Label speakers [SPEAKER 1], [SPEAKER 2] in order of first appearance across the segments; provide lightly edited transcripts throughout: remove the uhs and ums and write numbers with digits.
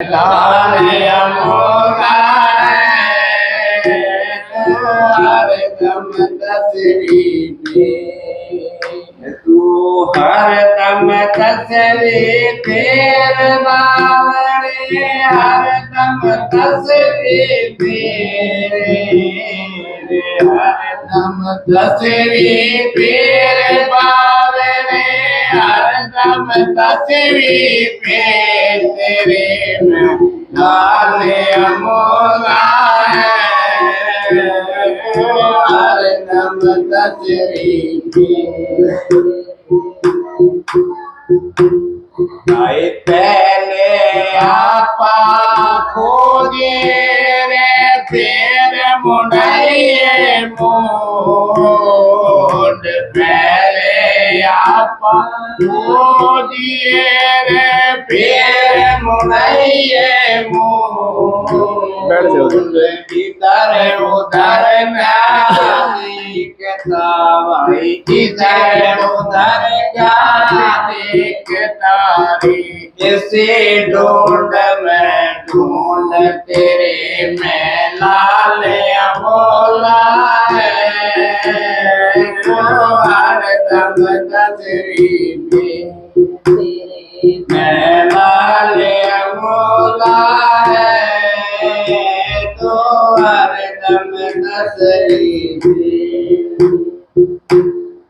[SPEAKER 1] लाले अमोगा हरदम तस्वीर तू हरदम तस्वीर फेर बावड़े हरदम तस्वीर हरदम तस्वीर फेर बावड़े हरदम तस्वीर फेर तेरे में लाले अमोगा हरदम तस्वीर पहले आपा खोजे रे फिर मुड़ाइए मोड़ पहले आपा खोजिए रे फिर मुड़ाइए मोड़ इधर उधर गाली कहता भाई इधर उधर गाली कहतारी इसे ढूंढ मैं ढूंढ तेरे में लाले अमोला है हरदम तस्वीर में लाले अमोला है तो हरदम तस्वीर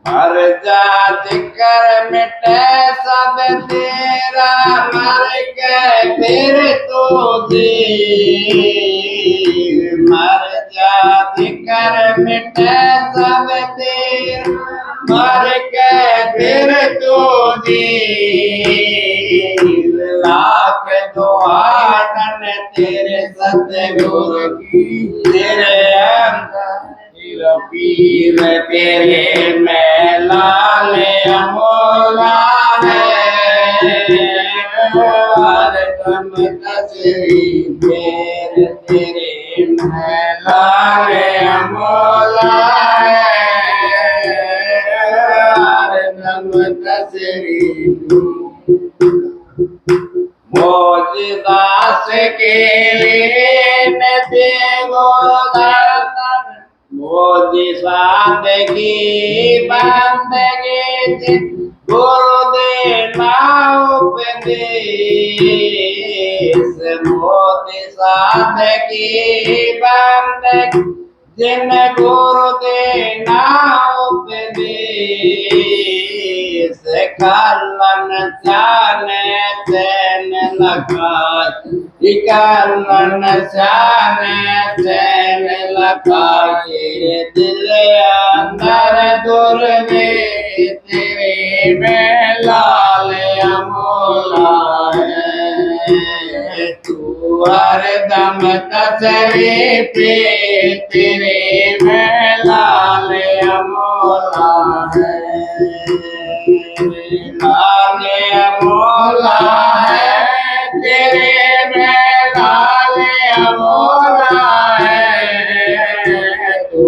[SPEAKER 1] मर जा जिक्र मिटे सब तेरा मर के फिर तो दे मर जा जिक्र मिटे सब तेरा मर के फिर तो दे लाख दुआन तेरे सतगुरु की तेरे पीर तेरे में लाले अमोला है हरदम तस्वीर तेरे में लाले अमोला है हरदम तस्वीर मौजूदा से के लिए देवो दर्शन मोदी सादगी बंदगी गुरु दे नाव उपदेश मोदी सादगी बंदगी जिन गुरु दे नाव उपदेश कलन जाने चैन लगाए कलन जाने चैन लगाए दिल अंदर दूर में तेरे में लाले अमोला है तू हरदम तस्वीर पे तेरे में लाले अमोला है लाले अमोला है तेरे में लाले अमोला है तू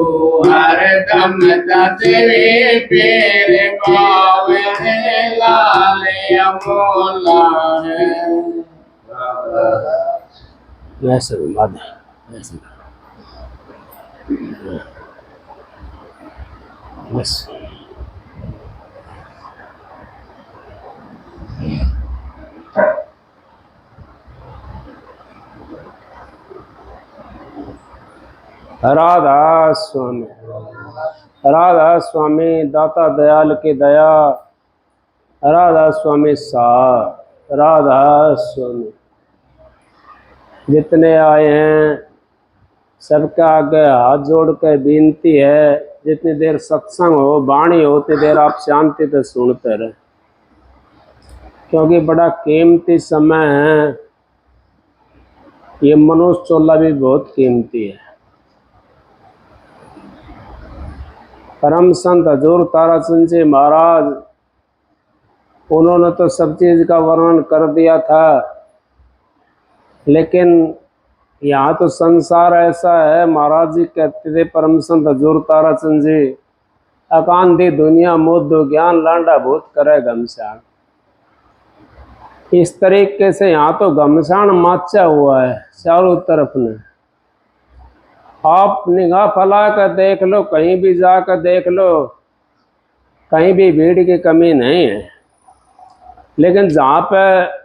[SPEAKER 1] हरदम तस्वीर पेरे बावे लाले अमोला है
[SPEAKER 2] वैसे मद वैसे बस राधा स्वामी राधा स्वामी दाता दयाल की दया राधा स्वामी साहब राधा स्वामी जितने आए हैं सबके आगे हाथ जोड़ कर विनती है जितनी देर सत्संग हो वाणी हो उतनी देर आप शांति से सुनते रहे क्योंकि बड़ा कीमती समय है। ये मनुष्य चोला भी बहुत कीमती है। परम संत हजूर ताराचंद जी महाराज उन्होंने तो सब चीज का वर्णन कर दिया था, लेकिन यहाँ तो संसार ऐसा है। महाराज जी कहते थे परम संत हजूर ताराचंद जी, अकांधी दुनिया मोद ज्ञान लांडा भूत करे घमश्याम। इस तरीके से यहाँ तो घमसान माचा हुआ है चारों तरफ में। आप निगाह फैला कर देख लो, कहीं भी जाकर देख लो, कहीं भी भीड़ की कमी नहीं है। लेकिन जहाँ पे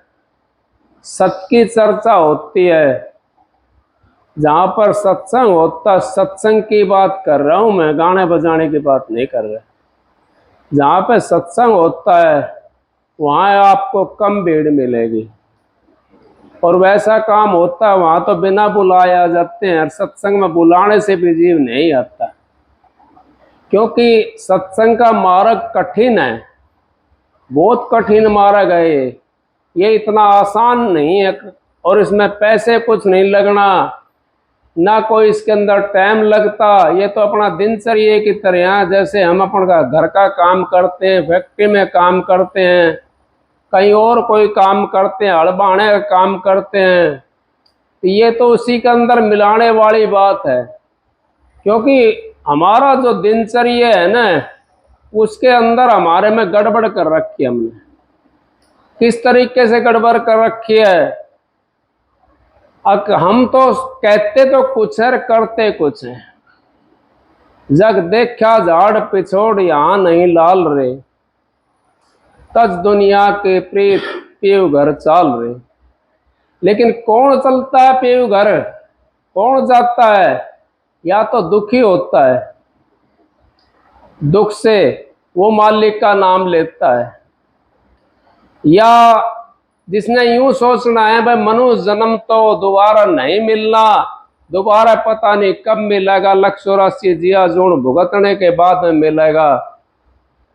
[SPEAKER 2] सत्य की चर्चा होती है, जहाँ पर सत्संग होता, सत्संग की बात कर रहा हूँ मैं, गाने बजाने की बात नहीं कर रहा। जहाँ पे सत्संग होता है वहाँ आपको कम भीड़ मिलेगी, और वैसा काम होता है वहाँ तो बिना बुलाए आ जाते हैं। सत्संग में बुलाने से भी जीव नहीं आता, क्योंकि सत्संग का मार्ग कठिन है, बहुत कठिन मार्ग है ये इतना आसान नहीं है। और इसमें पैसे कुछ नहीं लगना, ना कोई इसके अंदर टाइम लगता। ये तो अपना दिनचर्या की तरह, जैसे हम अपना घर का काम करते हैं, फैक्ट्री में काम करते हैं, कहीं और कोई काम करते हैं, हड़ बहाने का काम करते हैं, तो ये तो उसी के अंदर मिलाने वाली बात है। क्योंकि हमारा जो दिनचर्या है ना, उसके अंदर हमारे में गड़बड़ कर रखी है हमने। किस तरीके से गड़बड़ कर रखी है? हम तो कहते तो कुछ है, करते कुछ है। जग देखा झाड़ पिछोड़ यहाँ नहीं लाल रे, तज दुनिया के प्रीत पीव घर चाल रे। लेकिन कौन चलता है पीव घर? कौन जाता है? या तो दुखी होता है, दुख से वो मालिक का नाम लेता है, या जिसने यूं सोचना है भाई मनुष्य जन्म तो दोबारा नहीं मिलना, दोबारा पता नहीं कब मिलेगा, 184 जिया जोड़ भुगतने के बाद में मिलेगा,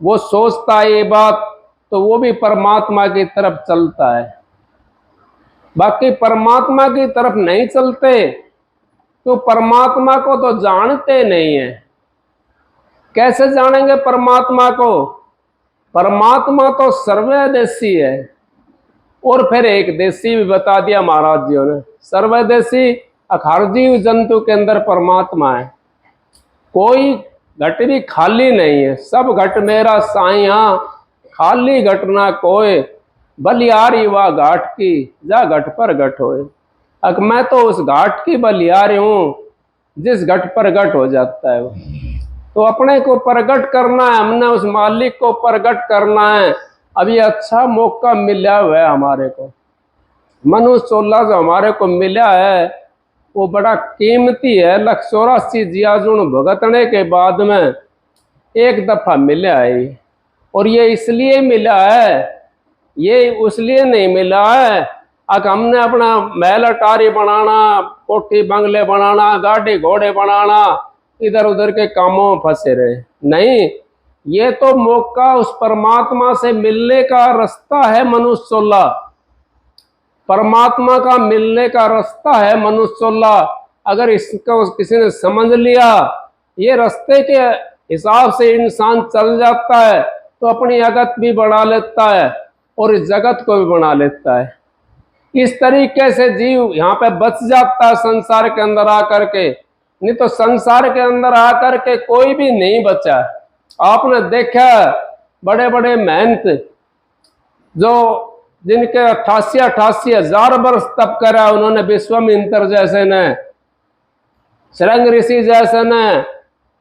[SPEAKER 2] वो सोचता है ये बात, तो वो भी परमात्मा की तरफ चलता है। बाकी परमात्मा की तरफ नहीं चलते, तो परमात्मा को तो जानते नहीं है। कैसे जानेंगे परमात्मा को? परमात्मा तो सर्वदेशी है। और फिर एक देशी भी बता दिया महाराज जी ने, सर्वदेशी हर जीव जंतु के अंदर परमात्मा है। कोई घट भी खाली नहीं है, सब घट मेरा साइया, खाली घट ना कोई, बलियारी वा घाट की, जा घट पर घट होए। अब मैं तो उस घाट की बलियारी हूँ जिस घट पर घट हो जाता है वो। तो अपने को प्रकट करना है, हमने उस मालिक को प्रकट करना है। अभी अच्छा मौका मिला हुआ है हमारे को, मनुष्य 16 जो हमारे को मिला है वो बड़ा कीमती है। 184 जियाजुन भुगतने के बाद में एक दफा मिला है, और ये इसलिए मिला है, ये उसलिए नहीं मिला है अगर हमने अपना महल अटारी बनाना, कोठी बंगले बनाना, गाड़ी घोड़े बनाना, इधर उधर के कामों में फंसे रहे। नहीं, ये तो मौका उस परमात्मा से मिलने का रास्ता है। मनुष्य 16 परमात्मा का मिलने का रास्ता है। मनुष्य 16 अगर इसको किसी ने समझ लिया, ये रास्ते के हिसाब से इंसान चल जाता है, तो अपनी जगत भी बढ़ा लेता है और इस जगत को भी बना लेता है। इस तरीके से जीव यहाँ पे बच जाता है संसार के अंदर आकर के। नहीं तो संसार के अंदर आकर के कोई भी नहीं बचा। आपने देखा बड़े बड़े महंत जो जिनके 88 हजार वर्ष तप करा, उन्होंने विश्वामित्र जैसे ने, शृंग ऋषि जैसे ने,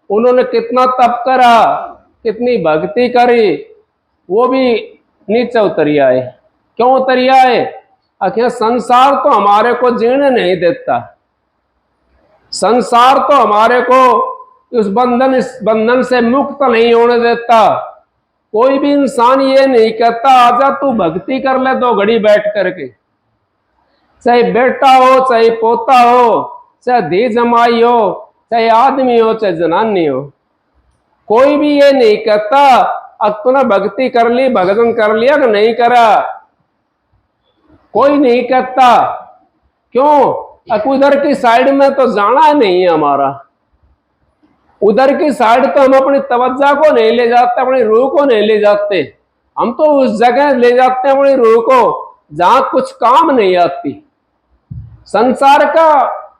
[SPEAKER 2] उन्होंने कितना तप करा, कितनी भक्ति करी, वो भी नीचे उतरी आए। क्यों उतरी आए? आखिर संसार तो हमारे को जीने नहीं देता, संसार तो हमारे को इस बंधन से मुक्त नहीं होने देता। कोई भी इंसान ये नहीं कहता आजा तू भक्ति कर ले 2 घड़ी बैठ करके, चाहे बेटा हो, चाहे पोता हो, चाहे धी जमाई हो, चाहे आदमी हो, चाहे जनानी हो, कोई भी ये नहीं कहता अब तूने भक्ति कर ली, भजन कर लिया कि नहीं करा, कोई नहीं कहता। क्यों? उधर की साइड में तो जाना नहीं है हमारा, उधर की साइड तो हम अपनी तवज्जो को नहीं ले जाते, अपनी रूह को नहीं ले जाते। हम तो उस जगह ले जाते हैं अपनी रूह को जहां कुछ काम नहीं आती। संसार का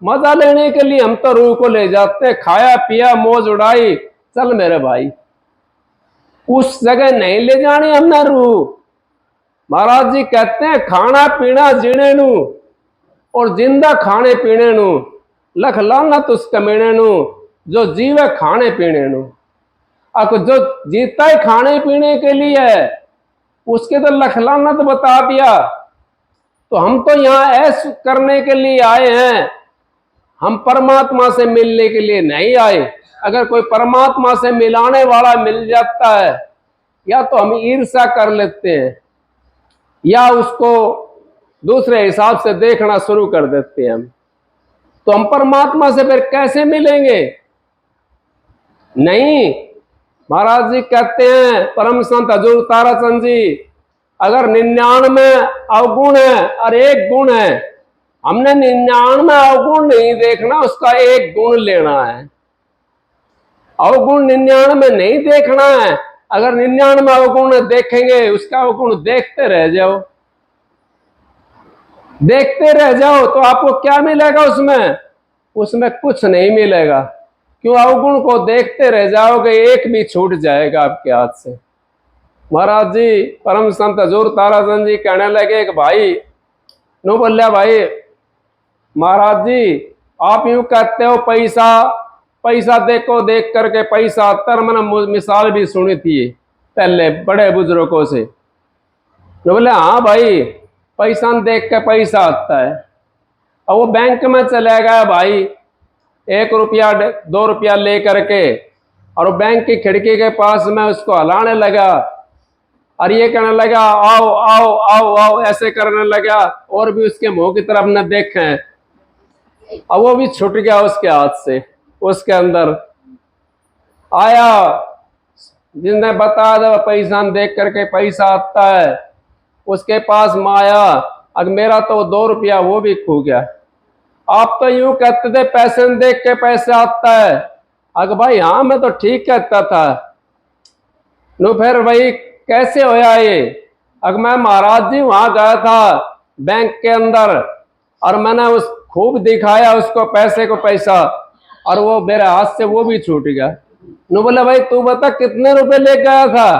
[SPEAKER 2] मजा लेने के लिए हम तो रूह को ले जाते, खाया पिया मौज उड़ाई, चल मेरे भाई। उस जगह नहीं ले जानी हमने रूह। महाराज जी कहते हैं खाना पीना जीने नू और जिंदा खाने पीने नू लख लानत उस कमीने नू जो जीवे खाने पीने नू। अब जो जीता ही खाने पीने के लिए है उसके तो लख लानत बता दिया। तो हम तो यहाँ ऐश करने के लिए आए हैं, हम परमात्मा से मिलने के लिए नहीं आए। अगर कोई परमात्मा से मिलाने वाला मिल जाता है या तो हम ईर्ष्या कर लेते हैं या उसको दूसरे हिसाब से देखना शुरू कर देते हैं। हम तो हम परमात्मा से फिर कैसे मिलेंगे? नहीं, महाराज जी कहते हैं परम संत हजूर ताराचंद जी, अगर 99 अवगुण है और एक गुण है, हमने 99 अवगुण नहीं देखना, उसका एक गुण लेना है। अवगुण 99 नहीं देखना है। अगर 99 अवगुण देखेंगे उसका अवगुण देखते रह जाओ, देखते रह जाओ तो आपको क्या मिलेगा? उसमें कुछ नहीं मिलेगा। क्यों? अवगुण को देखते रह जाओगे, एक भी छूट जाएगा आपके हाथ से। महाराज जी परम संत हजूर ताराचंद जी कहने लगे कि भाई नो बोलिया, भाई महाराज जी आप यूं कहते हो पैसा पैसा देखो, देख करके पैसा आता है। मैंने मिसाल भी सुनी थी पहले बड़े बुजुर्गों से। नो बोले हाँ भाई, पैसा देख के पैसा आता है। अब वो बैंक में चला गया भाई, 1 रुपया 2 रुपया ले करके, और बैंक की खिड़की के पास में उसको हलाने लगा और ये कहने लगा आओ आओ आओ आओ, ऐसे करने लगा और भी उसके मुंह की तरफ न देखें। अब वो भी छूट गया उसके हाथ से। उसके अंदर आया जिसने बताया था पैसा देख करके पैसा आता है, उसके पास माया, अगर मेरा तो 2 रुपया वो भी खो गया। आप तो यूं कहते थे पैसे देख के पैसे आता है। अगर भाई हाँ मैं तो ठीक कहता था। नो फिर भाई कैसे होया ये? अगर मैं महाराज जी वहां गया था बैंक के अंदर और मैंने उस खूब दिखाया उसको पैसे को पैसा, और वो मेरे हाथ से वो भी छूट गया। नो बोला भाई तू बता कितने रुपए ले गया था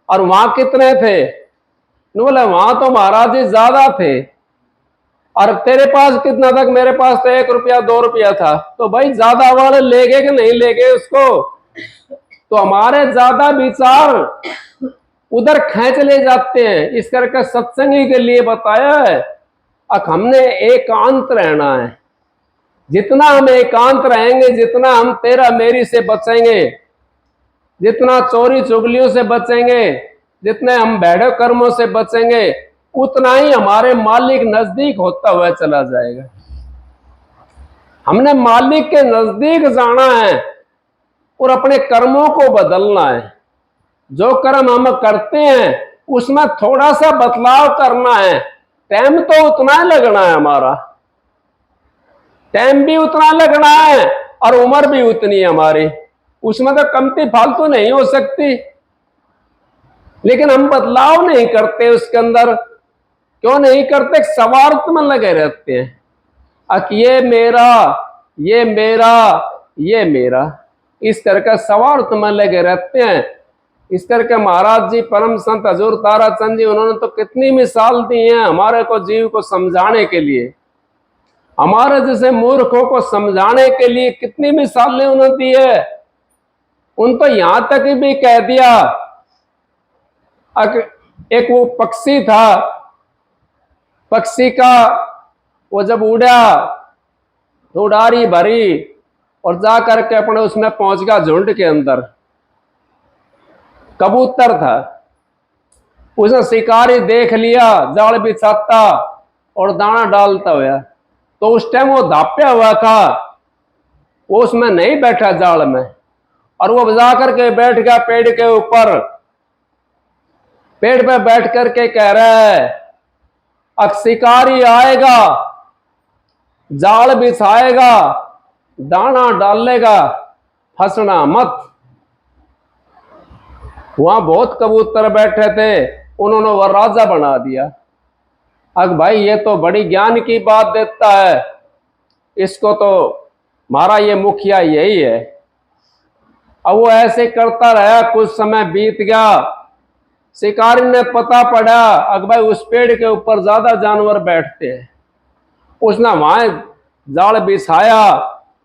[SPEAKER 2] और वहां कितने थे? नो बोला वहां तो महाराज जी ज्यादा थे। और तेरे पास कितना था? मेरे पास तो 1 रुपया 2 रुपया था। तो भाई ज्यादा वाले ले गए कि नहीं ले गए उसको? तो हमारे ज्यादा विचार उधर खींच ले जाते हैं। इस करके सत्संगी के लिए बताया है अब हमने एकांत रहना है। जितना हम एकांत रहेंगे, जितना हम तेरा मेरी से बचेंगे, जितना चोरी चुगलियों से बचेंगे, जितने हम बैठे कर्मों से बचेंगे, उतना ही हमारे मालिक नजदीक होता हुआ चला जाएगा। हमने मालिक के नजदीक जाना है और अपने कर्मों को बदलना है। जो कर्म हम करते हैं उसमें थोड़ा सा बदलाव करना है। टाइम तो उतना लगना है, हमारा टाइम भी उतना लगना है और उम्र भी उतनी है हमारी, उसमें तो कमती फालतू नहीं हो सकती। लेकिन हम बदलाव नहीं करते उसके अंदर। क्यों नहीं करते? स्वार्थ में लगे रहते हैं। ये मेरा ये मेरा ये मेरा, इस करके स्वार्थ में लगे रहते हैं। इस करके महाराज जी परम संत हजूर ताराचंद जी उन्होंने तो कितनी मिसाल दी है हमारे को जीव को समझाने के लिए। हमारे जैसे मूर्खों को समझाने के लिए कितनी मिसालें उन्होंने दी है। उन तो यहां तक भी कह दिया, एक वो पक्षी था, पक्षी का वो जब उड़ा तो उड़ारी भरी और जा करके अपने उसमें पहुंच गया झुंड के अंदर। कबूतर था, उसने शिकारी देख लिया, जाल बिछाता और दाना डालता हुआ। तो उस टाइम वो धाप्या हुआ था, वो उसमें नहीं बैठा जाल में, और वो जा करके बैठ गया पेड़ के ऊपर। पेड़ पे बैठ करके कह रहा है अब शिकारी आएगा, जाल बिछाएगा, दाना डालेगा, फंसना मत। वहां बहुत कबूतर बैठे थे, उन्होंने वह राजा बना दिया। अब भाई ये तो बड़ी ज्ञान की बात देता है, इसको तो हमारा ये मुखिया यही है। अब वो ऐसे करता रहा, कुछ समय बीत गया शिकारी ने पता पड़ा अगर भाई उस पेड़ के ऊपर ज्यादा जानवर बैठते हैं, उसने वहां जाल बिछाया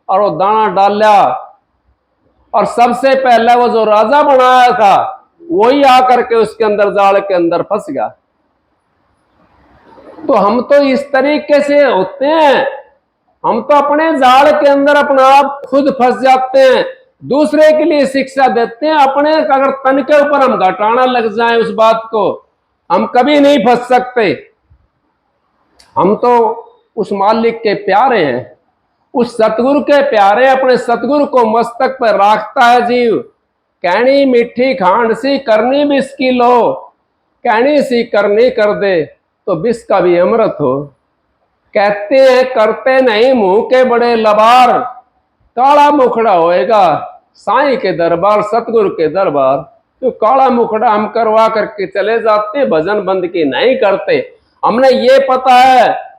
[SPEAKER 2] और वो दाना डाला, और सबसे पहले वो जो राजा बनाया था वही आकर के उसके अंदर जाल के अंदर फंस गया। तो हम तो इस तरीके से होते हैं, हम तो अपने जाल के अंदर अपना आप खुद फंस जाते हैं, दूसरे के लिए शिक्षा देते हैं। अपने अगर तन के ऊपर हम घटाना लग जाएं उस बात को, हम कभी नहीं फंस सकते। हम तो उस मालिक के प्यारे हैं, उस सतगुरु के प्यारे। अपने सतगुरु को मस्तक पर रखता है जीव। कहनी मीठी खांड सी करनी बिस की लो, कहनी सी करनी कर दे तो बिस का भी अमृत हो। कहते हैं करते नहीं मुंह के बड़े लबार, काला मुखड़ा होएगा साईं के दरबार, सतगुरु के दरबार। तो काला मुखड़ा हम करवा करके चले जाते, भजन बंद की नहीं करते। हमने ये पता है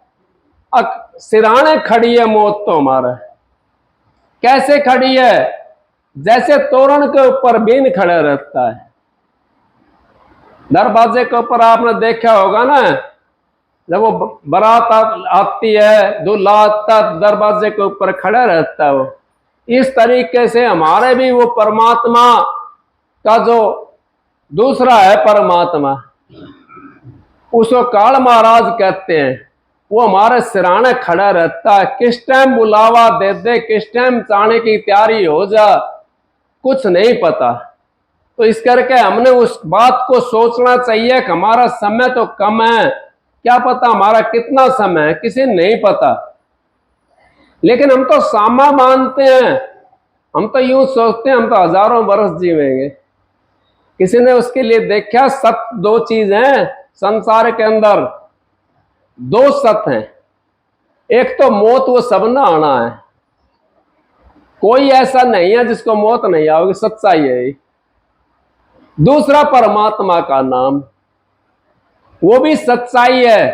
[SPEAKER 2] सिराने खड़ी है मौत तो हमारा। कैसे खड़ी है? जैसे तोरण के ऊपर बीन खड़ा रहता है। दरवाजे के ऊपर आपने देखा होगा ना, जब वो बारात आती है, दूल्हा आता, दरवाजे के ऊपर खड़ा रहता है वो। इस तरीके से हमारे भी वो परमात्मा का जो दूसरा है परमात्मा, उसको काल महाराज कहते हैं, वो हमारे सिराने खड़ा रहता है। किस टाइम बुलावा दे दे, किस टाइम चाहने की तैयारी हो जा, कुछ नहीं पता। तो इस करके हमने उस बात को सोचना चाहिए कि हमारा समय तो कम है, क्या पता हमारा कितना समय है, किसी नहीं पता। लेकिन हम तो सामा मानते हैं, हम तो यूं सोचते हैं हम तो हजारों बरस जीवेंगे। किसी ने उसके लिए देखा, सत्य दो चीज हैं संसार के अंदर, दो सत्य हैं। एक तो मौत, वो सबने आना है, कोई ऐसा नहीं है जिसको मौत नहीं आओगी, सच्चाई है। दूसरा परमात्मा का नाम, वो भी सच्चाई है,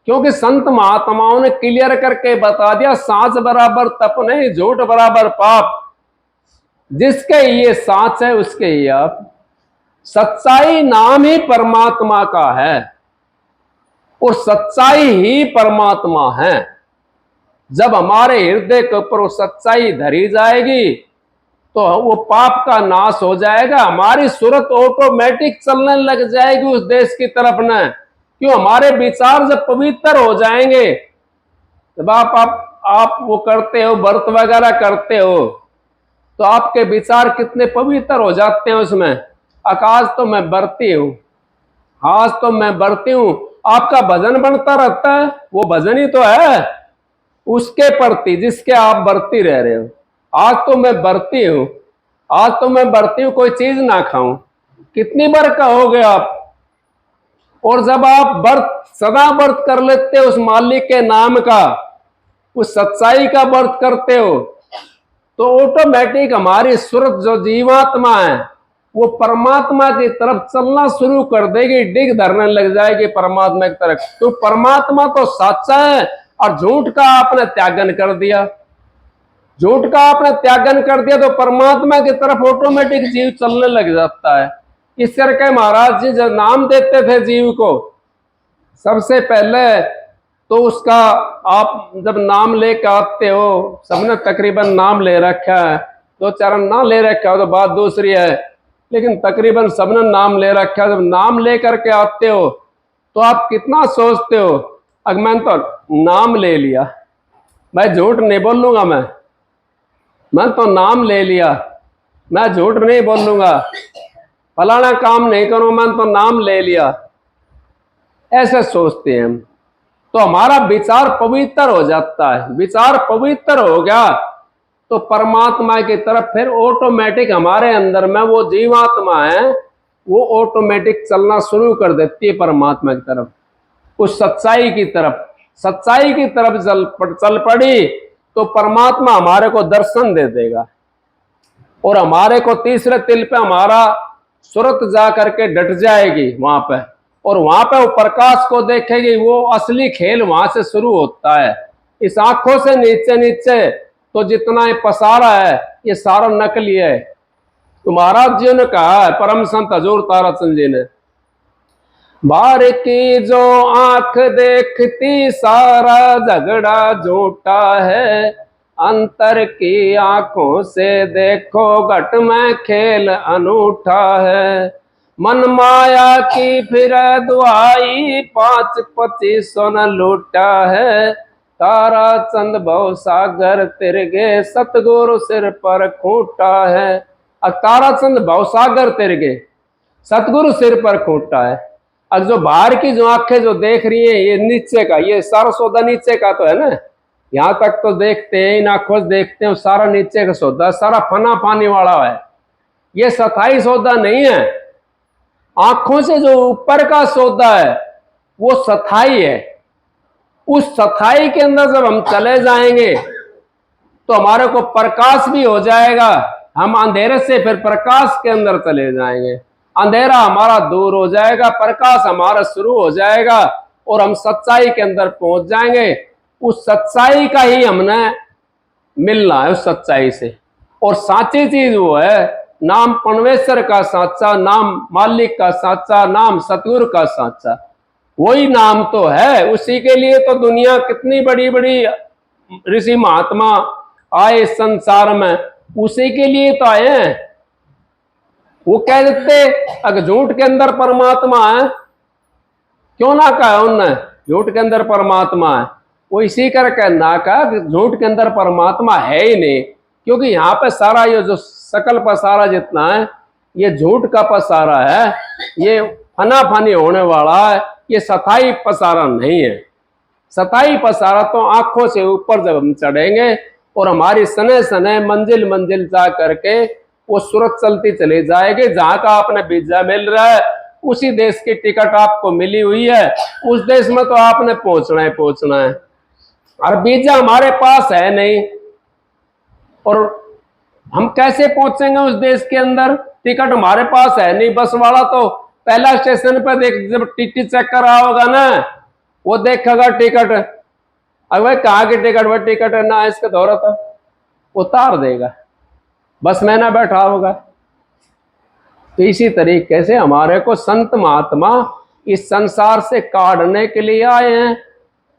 [SPEAKER 2] क्योंकि संत महात्माओं ने क्लियर करके बता दिया, सांस बराबर तप नहीं, झूठ बराबर पाप, जिसके ये सांस है उसके ये आप। सच्चाई नाम ही परमात्मा का है, और सच्चाई ही परमात्मा है। जब हमारे हृदय के ऊपर वो सच्चाई धरी जाएगी तो वो पाप का नाश हो जाएगा, हमारी सूरत ऑटोमेटिक चलने लग जाएगी उस देश की तरफ न। क्यों? हमारे विचार जब पवित्र हो जाएंगे, जब आप वो करते हो, व्रत वगैरह करते हो, तो आपके विचार कितने पवित्र हो जाते हैं उसमें। आकाश तो मैं बरती हूं, आज तो मैं बरती हूं, आपका भजन बनता रहता है, वो भजन ही तो है उसके प्रति जिसके आप बरती रह रहे हो। आज तो मैं बरती हूं, आज तो मैं बरती हूं, कोई चीज ना खाऊं, कितनी बार कहोगे आप। और जब आप व्रत सदा व्रत कर लेते हो उस मालिक के नाम का, उस सच्चाई का व्रत करते हो, तो ऑटोमेटिक हमारी सूरत जो जीवात्मा है वो परमात्मा की तरफ चलना शुरू कर देगी, डिग धरने लग जाएगी परमात्मा की तरफ। तो परमात्मा तो सच्चा है, और झूठ का आपने त्यागन कर दिया, झूठ का आपने त्यागन कर दिया तो परमात्मा की तरफ ऑटोमेटिक जीव चलने लग जाता है। इस करके महाराज जी जब नाम देते थे जीव को, सबसे पहले तो उसका आप जब नाम लेकर आते हो, सबने तकरीबन नाम ले रखा है, दो चरण ना ले रखा हो तो बात दूसरी है, लेकिन तकरीबन सबने नाम ले रखा है। जब नाम ले करके आते हो तो आप कितना सोचते हो, अगर मैंने तो नाम ले लिया, मैं झूठ नहीं बोलूंगा, मैं तो नाम ले लिया, मैं झूठ नहीं बोलूंगा, फलाना काम नहीं करूं, मैंने तो नाम ले लिया, ऐसे सोचते हैं हम। तो हमारा विचार पवित्र हो जाता है। विचार पवित्र हो गया तो परमात्मा की तरफ फिर ऑटोमेटिक हमारे अंदर में वो जीवात्मा है, वो ऑटोमेटिक चलना शुरू कर देती है परमात्मा की तरफ, उस सच्चाई की तरफ। सच्चाई की तरफ चल पड़ी तो परमात्मा हमारे को दर्शन दे देगा, और हमारे को तीसरे तिल पे हमारा सूरत जा करके डट जाएगी वहां पे, और वहां पे वो प्रकाश को देखेगी। वो असली खेल वहां से शुरू होता है। इस आंखों से नीचे नीचे तो जितना ये पसारा है ये सारा नकली है, तो महाराज जी ने कहा है, परम संत हजूर ताराचंद जी ने, बाहर की जो आंख देखती सारा झगड़ा झूठा है, अंतर की आंखों से देखो घट में खेल अनूठा है। मन माया की फिर दुआई 5-25 न लूटा है, तारा चंद भव सागर तिरगे सतगुरु सिर पर खूंटा है। अब तारा चंद भव सागर तिरगे सतगुरु सिर पर खूंटा है। अब जो बाहर की जो आंखें जो देख रही है, ये नीचे का, ये सारा सौदा नीचे का तो है ना, यहाँ तक तो देखते हैं, इन आंखों से देखते हैं, सारा नीचे का सौदा, सारा फना पानी वाला है, ये स्थायी सौदा नहीं है। आंखों से जो ऊपर का सौदा है वो स्थायी है। उस स्थायी के अंदर जब हम चले जाएंगे तो हमारे को प्रकाश भी हो जाएगा, हम अंधेरे से फिर प्रकाश के अंदर चले जाएंगे, अंधेरा हमारा दूर हो जाएगा, प्रकाश हमारा शुरू हो जाएगा और हम सच्चाई के अंदर पहुंच जाएंगे। उस सच्चाई का ही हमने मिलना है, उस सच्चाई से। और साची चीज वो है, नाम परमेश्वर का साचा, नाम मालिक का साचा, नाम सतगुरु का साचा, वही नाम तो है। उसी के लिए तो दुनिया कितनी बड़ी बड़ी ऋषि महात्मा आए संसार में, उसी के लिए तो आए हैं। वो कह देते अगर झूठ के अंदर परमात्मा है, क्यों ना कहा उनने झूठ के अंदर परमात्मा है, वो इसी करके ना कहा कि झूठ के अंदर परमात्मा है ही नहीं, क्योंकि यहाँ पे सारा ये जो सकल पसारा जितना है ये झूठ का पसारा है, ये फना फनी होने वाला है, ये सथाई पसारा नहीं है। सथाई पसारा तो आंखों से ऊपर जब हम चढ़ेंगे और हमारी सने सने मंजिल मंजिल जा करके वो सूरत चलती चली जाएगी। जहां का आपने वीजा मिल रहा है, उसी देश की टिकट आपको मिली हुई है, उस देश में तो आपने पहुंचना है। और वीजा हमारे पास है नहीं, और हम कैसे पहुंचेंगे उस देश के अंदर? टिकट हमारे पास है नहीं। बस वाला तो पहला स्टेशन पर देख, जब टिकट चेक कर रहा होगा ना, वो देखेगा टिकट, अगर कहाँ की टिकट, वह टिकट है ना इसका दौरा था, उतार देगा, बस में ना बैठा होगा। तो इसी तरीके से हमारे को संत महात्मा इस संसार से काढ़ने के लिए आए हैं,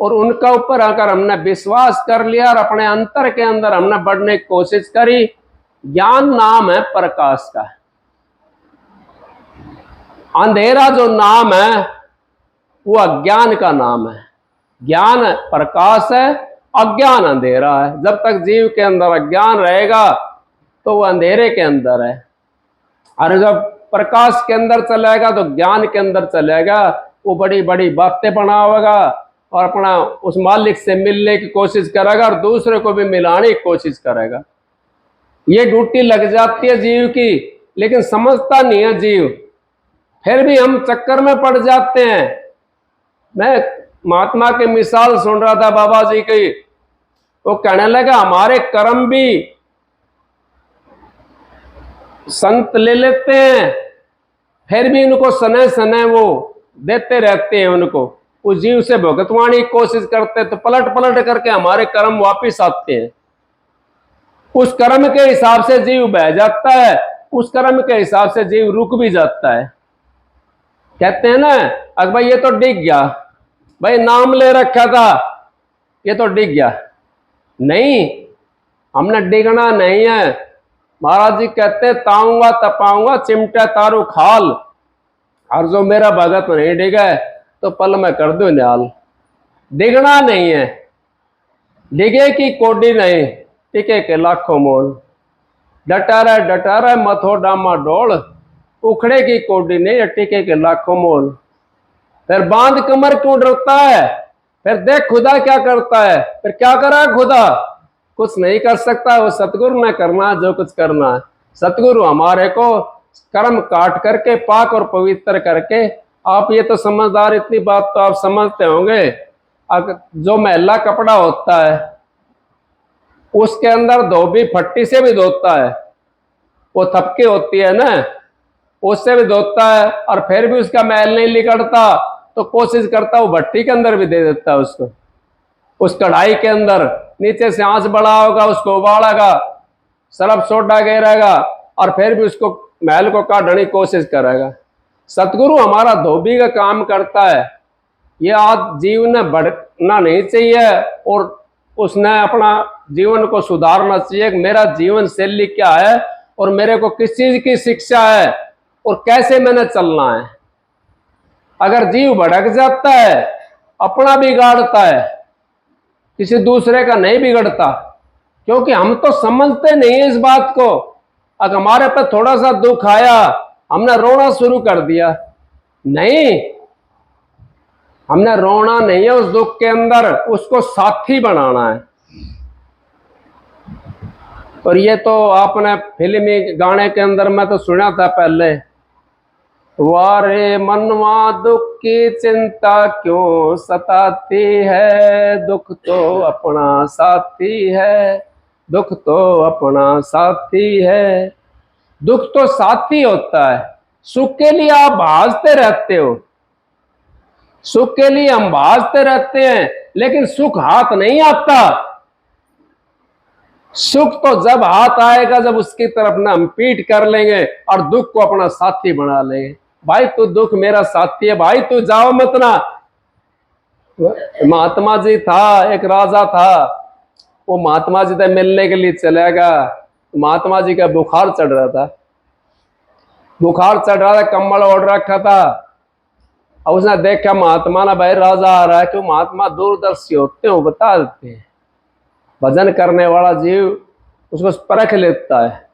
[SPEAKER 2] और उनका ऊपर अगर हमने विश्वास कर लिया और अपने अंतर के अंदर हमने बढ़ने की कोशिश करी, ज्ञान नाम है प्रकाश का। अंधेरा जो नाम है वो अज्ञान का नाम है। ज्ञान प्रकाश है, अज्ञान अंधेरा है। जब तक जीव के अंदर अज्ञान रहेगा तो वो अंधेरे के अंदर है, और जब प्रकाश के अंदर चलेगा तो ज्ञान के अंदर चलेगा, वो बड़ी बड़ी बातें बनावेगा और अपना उस मालिक से मिलने की कोशिश करेगा और दूसरे को भी मिलाने की कोशिश करेगा। ये ड्यूटी लग जाती है जीव की, लेकिन समझता नहीं है जीव, फिर भी हम चक्कर में पड़ जाते हैं। मैं महात्मा की मिसाल सुन रहा था बाबा जी की, वो कहने लगा हमारे कर्म भी संत ले लेते हैं, फिर भी उनको सने सने वो देते रहते हैं, उनको उस जीव से भुगतवाने की कोशिश करते हैं, तो पलट पलट करके हमारे कर्म वापिस आते हैं। उस कर्म के हिसाब से जीव बह जाता है, उस कर्म के हिसाब से जीव रुक भी जाता है। कहते हैं ना, अगर भाई ये तो डिग गया, भाई नाम ले रखा था, ये तो डिग गया। नहीं, हमने डिगना नहीं है। महाराज जी कहते ताऊंगा तपाऊंगा चिमटा तारू खाल, और जो मेरा भगत नहीं डिगा तो पल में कर दो न्याल। डिगना नहीं है, डिगे की कोडी नहीं, टिके के लाखों मोल। डटा रहे मथो डामा डोल, उखड़े की कोडी नहीं, टिके के लाखों मोल। फिर बांध कमर क्यों डरता है? फिर देख खुदा क्या करता है। फिर क्या करा खुदा? कुछ नहीं कर सकता, वो सतगुरु ने करना जो कुछ करना है। सतगुरु हमारे को कर्म काट करके पाक और पवित्र करके, आप ये तो समझदार, इतनी बात तो आप समझते होंगे, जो मैला कपड़ा होता है उसके अंदर धोबी फट्टी से भी धोता है, वो थपकी होती है ना, उससे भी धोता है, और फिर भी उसका मैल नहीं निकलता तो कोशिश करता वो भट्टी के अंदर भी दे देता है उसको, उस कढ़ाई के अंदर। नीचे से आंच बढ़ा होगा, उसको उबालेगा, सरफ सोडा गिरेगा, और फिर भी उसको महल को काटने की कोशिश करेगा। सतगुरु हमारा धोबी का काम करता है। ये आज जीवन में बढ़ना नहीं चाहिए और उसने अपना जीवन को सुधारना चाहिए कि मेरा जीवन शैली क्या है और मेरे को किस चीज की शिक्षा है और कैसे मैंने चलना है। अगर जीव भटक जाता है, अपना बिगाड़ता है, किसी दूसरे का नहीं बिगड़ता, क्योंकि हम तो समझते नहीं इस बात को। अगर हमारे पे थोड़ा सा दुख आया, हमने रोना शुरू कर दिया। नहीं, हमने रोना नहीं है उस दुख के अंदर, उसको साथी बनाना है। और ये तो आपने फिल्मी गाने के अंदर में तो सुना था पहले, वारे मनवा दुख की चिंता क्यों सताती है, दुख तो अपना साथी है, दुख तो अपना साथी है। दुख तो साथी होता है। सुख के लिए आप भाजते रहते हो, सुख के लिए हम भाजते रहते हैं, लेकिन सुख हाथ नहीं आता। सुख तो जब हाथ आएगा जब उसकी तरफ ना हम पीठ कर लेंगे और दुख को अपना साथी बना लेंगे। भाई तू दुख मेरा साथी है, भाई तू जाओ मत ना। महात्मा जी था, एक राजा था, वो महात्मा जी से मिलने के लिए चलेगा। महात्मा जी का बुखार चढ़ रहा था, बुखार चढ़ रहा था, कम्बल ओढ़ रखा था। और उसने देखा महात्मा ना भाई राजा आ रहा है, क्यों महात्मा दूरदर्शी होते हो, बता देते हैं। भजन करने वाला जीव उसको परख लेता है।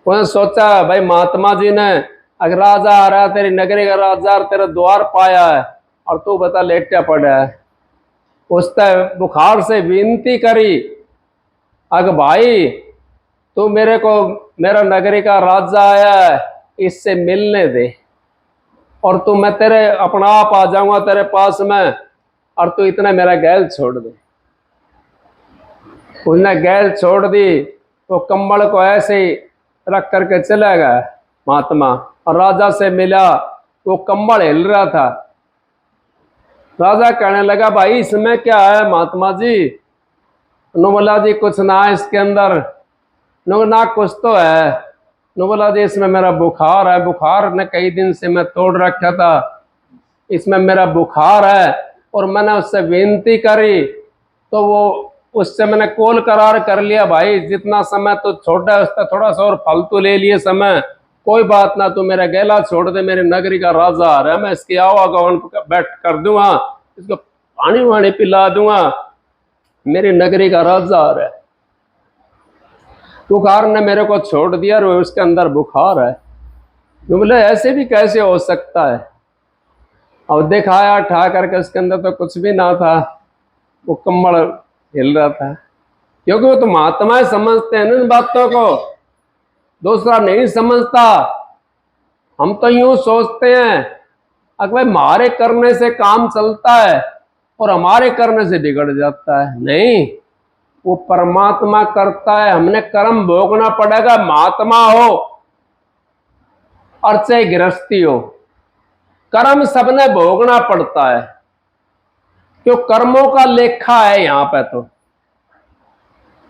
[SPEAKER 2] उसने सोचा भाई महात्मा जी ने अगर राजा आ रहा है, तेरी नगरी का राजा तेरा द्वार पाया है और तू बता लेटा पड़ा है। उसने बुखार से विनती करी, अगर भाई तू मेरे को, मेरा नगरी का राजा आया है, इससे मिलने दे और तू, मैं तेरे अपना आप आ जाऊंगा तेरे पास में, और तू इतना मेरा गैल छोड़ दे। उसने गैल छोड़ दी, वो कंबल को ऐसे ही रख करके चला गया महात्मा, और राजा से मिला। वो कंबल हिल रहा था। राजा कहने लगा भाई इसमें क्या है महात्मा जी? बोला जी कुछ ना है इसके अंदर। ना कुछ तो है। बोला जी इसमें मेरा बुखार है, बुखार ने कई दिन से मैं तोड़ रखा था, इसमें मेरा बुखार है। और मैंने उससे विनती करी तो वो, उससे मैंने कोल करार कर लिया, भाई जितना समय तो छोटा है उसका थोड़ा सा और फालतू ले लिए समय, कोई बात ना, तू मेरा गैला छोड़ दे, मेरी नगरी का राजा आ रहा है, मैं इसकी आवागमन बैठ कर दूंगा, इसको पानी वानी पिला दूंगा, मेरी नगरी का राजा आ रहा है। बुखार ने मेरे को छोड़ दिया और उसके अंदर बुखार है। बोले ऐसे भी कैसे हो सकता है? और दिखाया ठा करके, उसके अंदर तो कुछ भी ना था, वो कम्बल हिल रहा था। क्योंकि वो तो महात्माएं समझते हैं इन बातों को, दूसरा नहीं समझता। हम तो यूं सोचते हैं अगर भाई हमारे करने से काम चलता है और हमारे करने से बिगड़ जाता है। नहीं, वो परमात्मा करता है, हमने कर्म भोगना पड़ेगा। महात्मा हो और चाहे गृहस्थी हो, कर्म सबने भोगना पड़ता है, क्यों कर्मों का लेखा है यहाँ पे। तो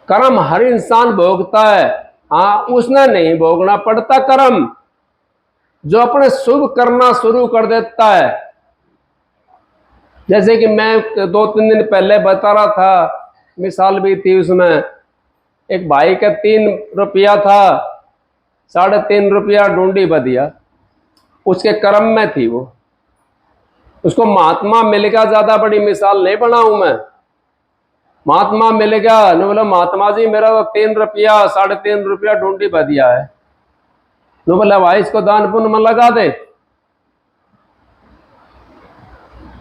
[SPEAKER 2] कर्म हर इंसान भोगता है। हाँ, उसने नहीं भोगना पड़ता कर्म, जो अपने शुभ करना शुरू कर देता है। जैसे कि मैं 2-3 दिन पहले बता रहा था, मिसाल भी थी उसमें, एक भाई का 3 रुपया था, 3.5 रुपया ढूंढी बदिया, उसके कर्म में थी वो। उसको महात्मा मिलेगा, ज्यादा बड़ी मिसाल नहीं बनाऊं मैं, महात्मा मिलेगा। ने बोला महात्मा जी मेरा तो 3 रुपया 3.5 रुपया ढूंढी बदिया है। ने बोला भाई इसको दान पुण्य में लगा दे।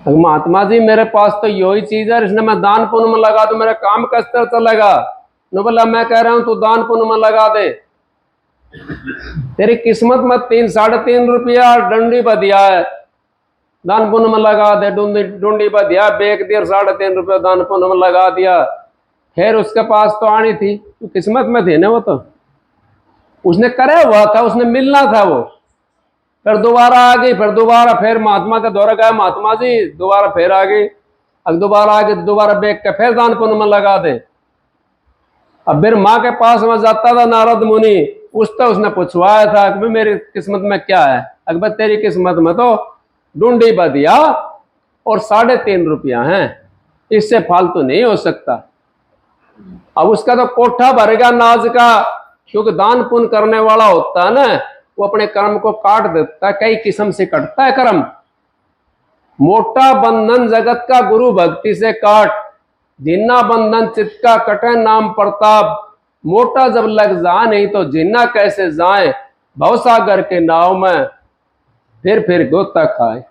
[SPEAKER 2] महात्मा जी मेरे पास तो यही चीज है, इसने मैं दान पुण्य में लगा दूं, मेरा काम किस तरह चलेगा? ने बोला मैं कह रहा हूं तू दान पुण्य में लगा दे, तेरी किस्मत में 3-3.5 रुपया ढूंढी बदिया है, दान पुण्य में लगा दे। ढूंढी बदिया बेच दिया, 3.5 रुपया दान पुण्य में लगा दिया। खैर उसके पास तो आनी थी, तो किस्मत में थी ना, वो तो उसने करे हुआ था, उसने मिलना था वो। फिर दोबारा आ गई, फिर दोबारा फिर महात्मा का दौरा गया, महात्मा जी दोबारा फिर आ गई। अब दोबारा आ गई, दोबारा बेच के फिर दान पुण्य में लगा दे। अब फिर माँ के पास में जाता था नारद मुनि, उस तो उसने पूछवाया था कि मेरी किस्मत में क्या है। अकबर तेरी किस्मत में तो ढूंढी बदिया और 3.5 रुपया है, इससे फालतू नहीं हो सकता। अब उसका तो कोठा भर गया नाज का, क्योंकि दान पुण्य करने वाला होता है ना, वो अपने कर्म को काट देता है, कई किस्म से कटता है कर्म। मोटा बंधन जगत का गुरु भक्ति से काट, जिन्ना बंधन चित्त का कटे नाम प्रताप। मोटा जब लग जा नहीं तो जिन्ना कैसे जाए, भवसागर के नाव में फिर गोता खाए।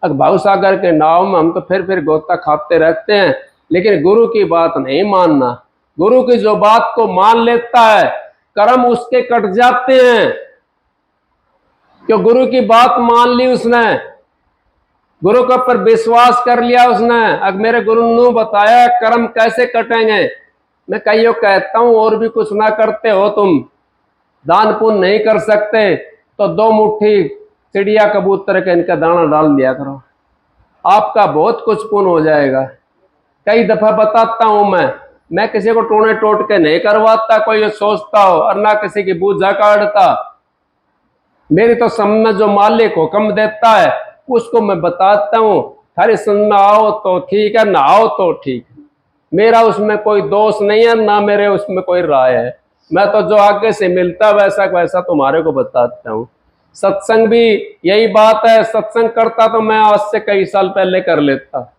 [SPEAKER 2] अब भवसागर के नाव में हम तो फिर गोता खाते रहते हैं, लेकिन गुरु की बात नहीं मानना। गुरु की जो बात को मान लेता है, कर्म उसके कट जाते हैं। क्यों? गुरु की बात मान ली उसने, गुरु के ऊपर विश्वास कर लिया उसने। अब मेरे गुरु ने बताया कर्म कैसे कटेंगे। मैं कईयों कहता हूं और भी कुछ ना करते हो तुम, दान पुण्य नहीं कर सकते तो 2 मुट्ठी चिड़िया कबूतर के इनका दाना डाल दिया करो, आपका बहुत कुछ पुण्य हो जाएगा। कई दफा बताता हूं मैं किसी को टोने टोट के नहीं करवाता, कोई सोचता हो, और ना किसी की बूझा काटता। मेरी तो समझ जो मालिक हुक्म देता है उसको मैं बताता हूँ। थारी समझ में आओ तो ठीक है, ना आओ तो ठीक है, मेरा उसमें कोई दोष नहीं है, ना मेरे उसमें कोई राय है। मैं तो जो आगे से मिलता वैसा वैसा तुम्हारे को बताता हूँ। सत्संग भी यही बात है, सत्संग करता तो मैं आज से कई साल पहले कर लेता।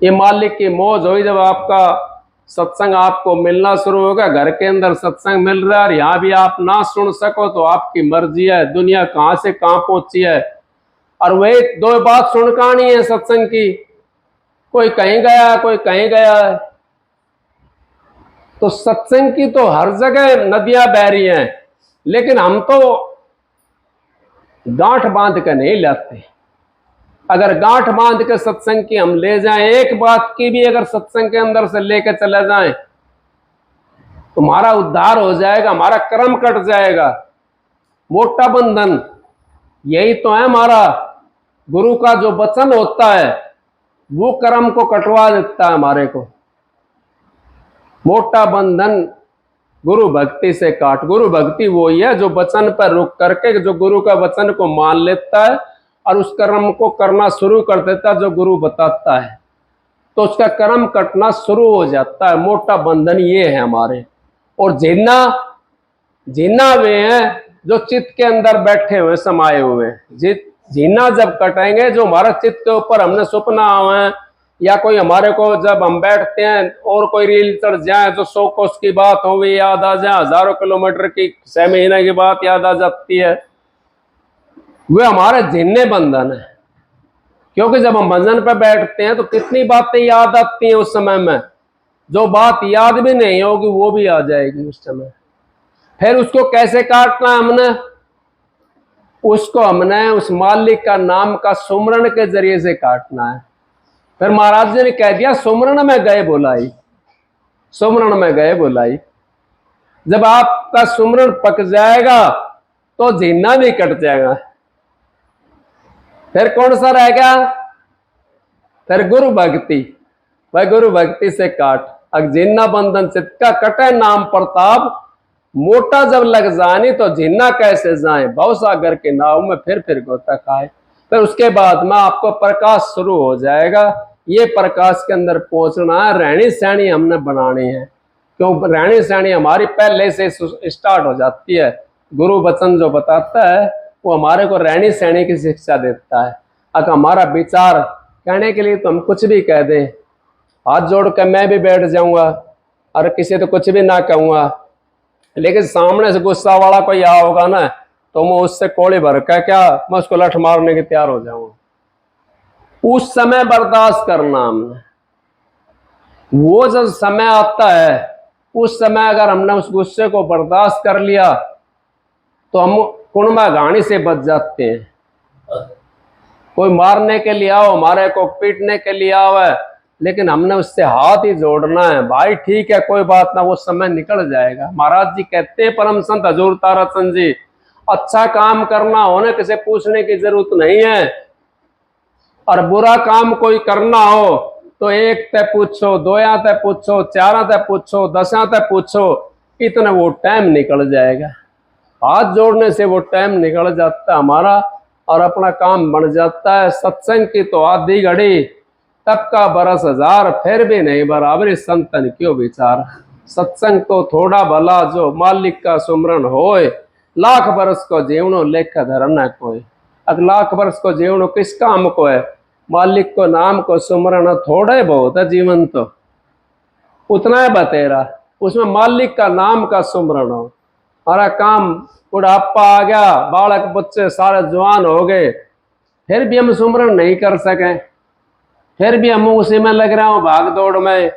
[SPEAKER 2] ये मालिक की मौज हुई जब आपका सत्संग आपको मिलना शुरू होगा। घर के अंदर सत्संग मिल रहा है और यहाँ भी आप ना सुन सको तो आपकी मर्जी है, दुनिया कहाँ से कहाँ पहुंची है। और वही 2 बात सुनकानी है सत्संग की, कोई कहीं गया कोई कहीं गया है। तो सत्संग की तो हर जगह नदियां बह रही हैं, लेकिन हम तो गांठ बांध के नहीं लाते। अगर गांठ बांध के सत्संग की हम ले जाएं, एक बात की भी अगर सत्संग के अंदर से लेकर चले जाएं तो हमारा उद्धार हो जाएगा, हमारा कर्म कट जाएगा। मोटा बंधन यही तो है हमारा। गुरु का जो वचन होता है वो कर्म को कटवा देता है हमारे को। मोटा बंधन गुरु भक्ति से काट। गुरु भक्ति वो ही है जो वचन पर रुक करके जो गुरु का वचन को मान लेता है और उस कर्म को करना शुरू कर देता है जो गुरु बताता है, तो उसका कर्म कटना शुरू हो जाता है। मोटा बंधन ये है हमारे। और जीना वे हैं जो चित्त के अंदर बैठे हुए समाये हुए। जीना जब कटेंगे, जो हमारा चित्त के ऊपर हमने सपना आए या कोई हमारे को जब हम बैठते हैं और कोई रील चढ़ जाए जो 100 कोस की बात हो गई याद आ जाए, हजारों किलोमीटर की 6 महीने की बात याद आ जाती है, वे हमारे जिन्ने बंधन है। क्योंकि जब हम भजन पर बैठते हैं तो कितनी बातें याद आती हैं उस समय में, जो बात याद भी नहीं होगी वो भी आ जाएगी उस समय। फिर उसको कैसे काटना है हमने? उसको हमने उस मालिक का नाम का सुमरण के जरिए से काटना है। फिर महाराज जी ने कह दिया सुमरण में गए बुलाई, सुमरण में गए बुलाई। जब आपका सुमरण पक जाएगा तो जीना भी कट जाएगा। फिर कौन सा रह गया? फिर गुरु भक्ति। वह गुरु भक्ति से काट। अग जिन्ना बंधन चित्त का कटे नाम प्रताप। मोटा जब लग जानी तो जिन्ना कैसे जाए, भवसागर के नाव में फिर गोता खाए। फिर उसके बाद में आपको प्रकाश शुरू हो जाएगा। ये प्रकाश के अंदर पहुंचना है, रहनी सहनी हमने बनानी है। क्यों? रहनी सहनी हमारी पहले से स्टार्ट हो जाती है। गुरु वचन जो बताता है वो हमारे को रहनी सहनी की शिक्षा देता है। अगर हमारा विचार कहने के लिए तो हम कुछ भी कह दें, हाथ जोड़ कर मैं भी बैठ जाऊंगा और किसी तो कुछ भी ना कहूंगा, लेकिन सामने से गुस्सा वाला कोई आ होगा ना तो मैं उससे कोड़ी भर कर क्या मैं उसको लठ मारने के तैयार हो जाऊंगा। उस समय बर्दाश्त करना हमने। वो जब समय आता है उस समय अगर हमने उस गुस्से को बर्दाश्त कर लिया तो हम कुणमा घाणी से बच जाते हैं। कोई मारने के लिए आओ, हमारे को पीटने के लिए आवे, लेकिन हमने उससे हाथ ही जोड़ना है। भाई ठीक है कोई बात ना, वो समय निकल जाएगा। महाराज जी कहते हैं परम संत हजूर ताराचंद जी, अच्छा काम करना होने किसे पूछने की जरूरत नहीं है, और बुरा काम कोई करना हो तो 1 ते पूछो, 2 ते पूछो, 4 ते पूछो, 10 ते पूछो, इतना वो टाइम निकल जाएगा। हाथ जोड़ने से वो टाइम निकल जाता है हमारा और अपना काम बन जाता है। सत्संग की तो आधी घड़ी तब का बरस हजार, फिर भी नहीं बराबर संतन क्यों विचार। सत्संग तो थोड़ा भला जो मालिक का सुमरन होए, लाख बरस को जीवनो लेखा धरना कोई। अब लाख वर्ष को जीवनो किस काम को है, मालिक को नाम को सुमरन थोड़े बहुत है जीवन तो उतना है बतेरा, उसमें मालिक का नाम का सुमरण हो। हमारा काम बुढ़ापा आ गया, बालक बच्चे सारे जवान हो गए, फिर भी हम सुमरण नहीं कर सके, फिर भी हम उसी में लग रहा हूं भाग दौड़ में,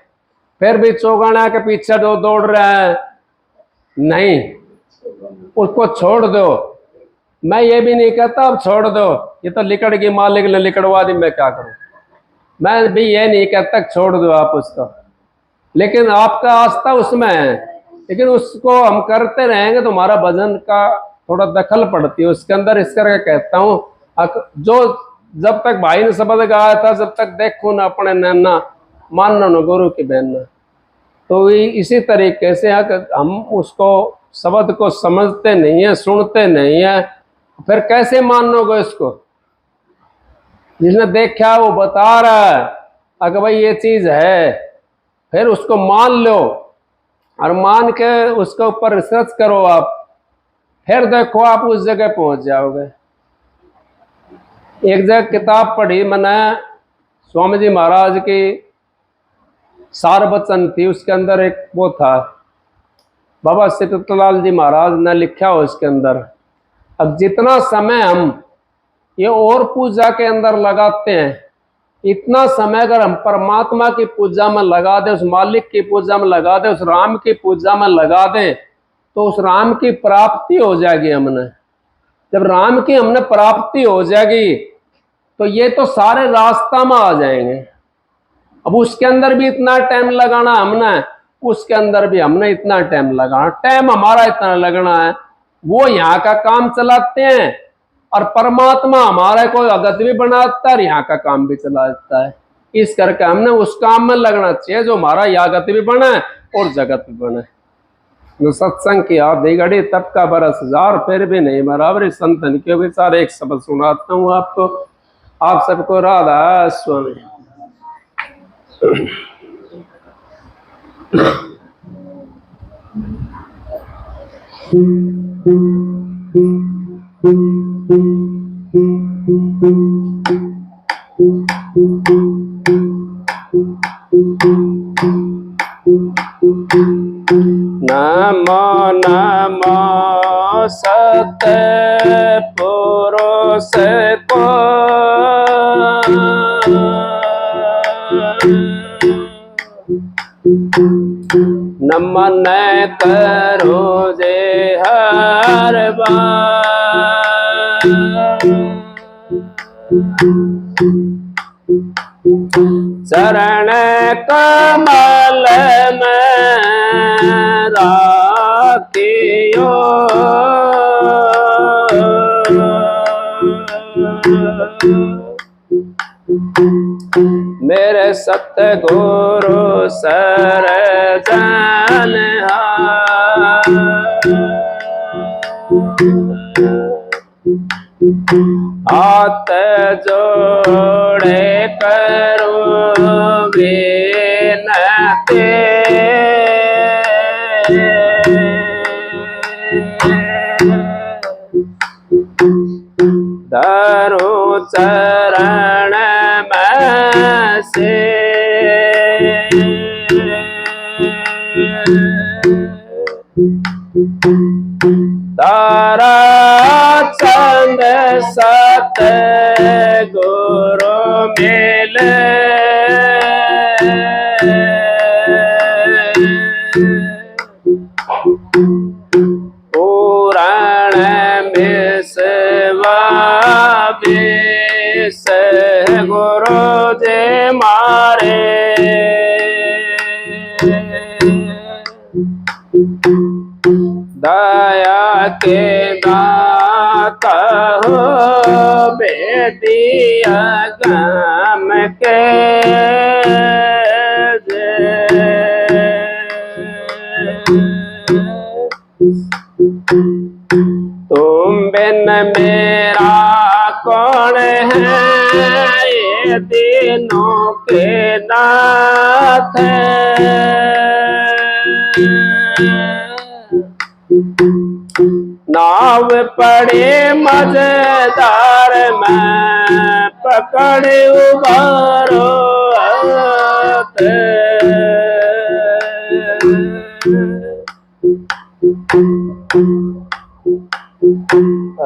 [SPEAKER 2] फिर भी चौगाना के पीछे जो दौड़ रहे हैं। नहीं, उसको छोड़ दो। मैं ये भी नहीं कहता अब छोड़ दो, ये तो लिकड़ की मालिक ने लिकड़वा दी, मैं क्या करूं। मैं भी ये नहीं कहता छोड़ दो आप उसको, लेकिन आपका आस्था उसमें है, लेकिन उसको हम करते रहेंगे तो हमारा भजन का थोड़ा दखल पड़ती है उसके अंदर। इस करके कहता हूँ जो जब तक भाई ने शब्द गाया था, जब तक देखो ना अपने नैना, मानो न गुरु की बहना। तो इसी तरीके से हम उसको शब्द को समझते नहीं है, सुनते नहीं है, फिर कैसे मानोगे इसको। जिसने देखा वो बता रहा है, अगर भाई ये चीज है, फिर उसको मान लो और मान के उसके ऊपर रिसर्च करो आप, फिर देखो आप उस जगह पहुंच जाओगे। एक जगह किताब पढ़ी मैंने, स्वामी जी महाराज की सार वचन थी, उसके अंदर एक वो था, बाबा सिद्धलाल जी महाराज ने लिखा हो उसके अंदर, अब जितना समय हम ये और पूजा के अंदर लगाते हैं, इतना समय अगर हम परमात्मा की पूजा में लगा दें, उस मालिक की पूजा में लगा दें, उस राम की पूजा में लगा दें, तो उस राम की प्राप्ति हो जाएगी हमने। जब राम की हमने प्राप्ति हो जाएगी तो ये तो सारे रास्ता में आ जाएंगे। अब उसके अंदर भी इतना टाइम लगाना हमने, उसके अंदर भी हमने इतना टाइम लगाना, टाइम हमारा इतना लगना है। वो यहाँ का काम चलाते हैं और परमात्मा हमारे को अगत भी बनाता है और यहाँ का काम भी चलाता है। इस करके हमने उस काम में लगना चाहिए जो हमारा यागत भी बने और जगत भी बने। जो सत्संग की आधी घड़ी तब का बरस हजार, फिर भी नहीं बराबर संतन के विचार। एक शब्द सुनाता हूँ आपको, आप सबको राधा स्वामी। नमो नमो सत्य पुरुष को, नमन करो जे हर बार, चरण कमल में राखियो, मेरे सतगुरु सरजन हाथ जोड़े करो विनती, धरो चरण में से, तारा चंद सत गुरु मिले, पुराण मिसवा विस गुरु जे मारे, दया के दाता हो बेटिया गम के जय। के नाथ नाव पड़े मजेदार में पकड़ उबारो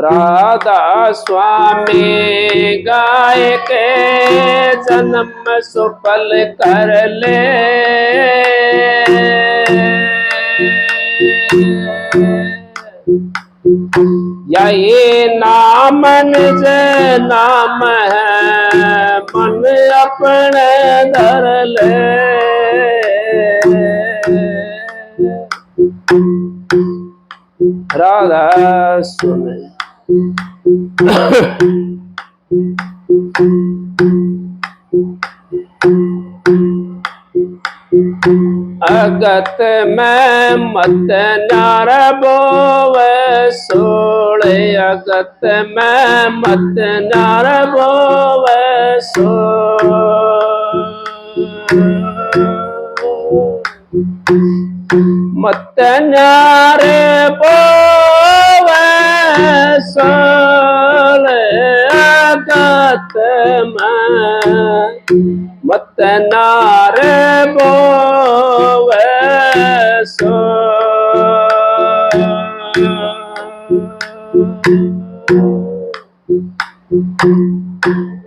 [SPEAKER 2] राधा स्वामी गाय के जन्म सुफल कर ले या ये नाम निज नाम है मन अपने धर ले राधा सुने अगत में मत नार बोवे सोड़े अगत में मत नार बोवे सो मत नार बोवे सोड़े अगत में मत नार बोवे सो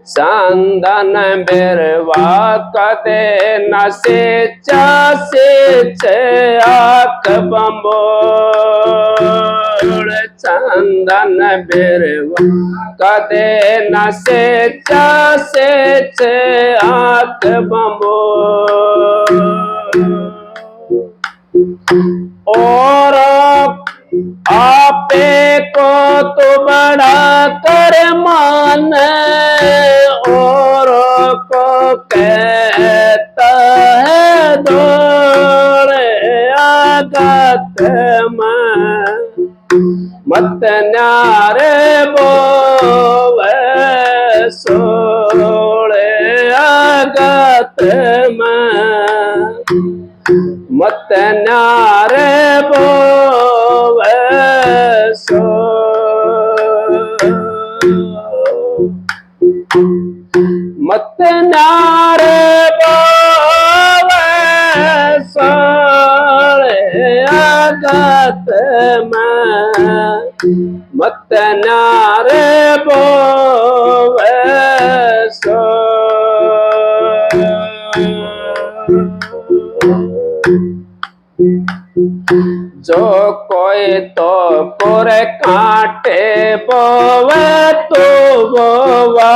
[SPEAKER 2] चंदन बिरवा कदे न से आख बम्बोड़ चंदन बिरवा कदे न से आख बम्बोड़ और आपे को तो बड़ा कर मान और को कहता है दौड़े आगत में मत नारे बोवे सोड़े आगत में मत नारे बोवे सो मत नारे बोवे सोड़े आगत में मत नारे बोवे सो जो कोई तो पुर काटे बोवे तो बोवा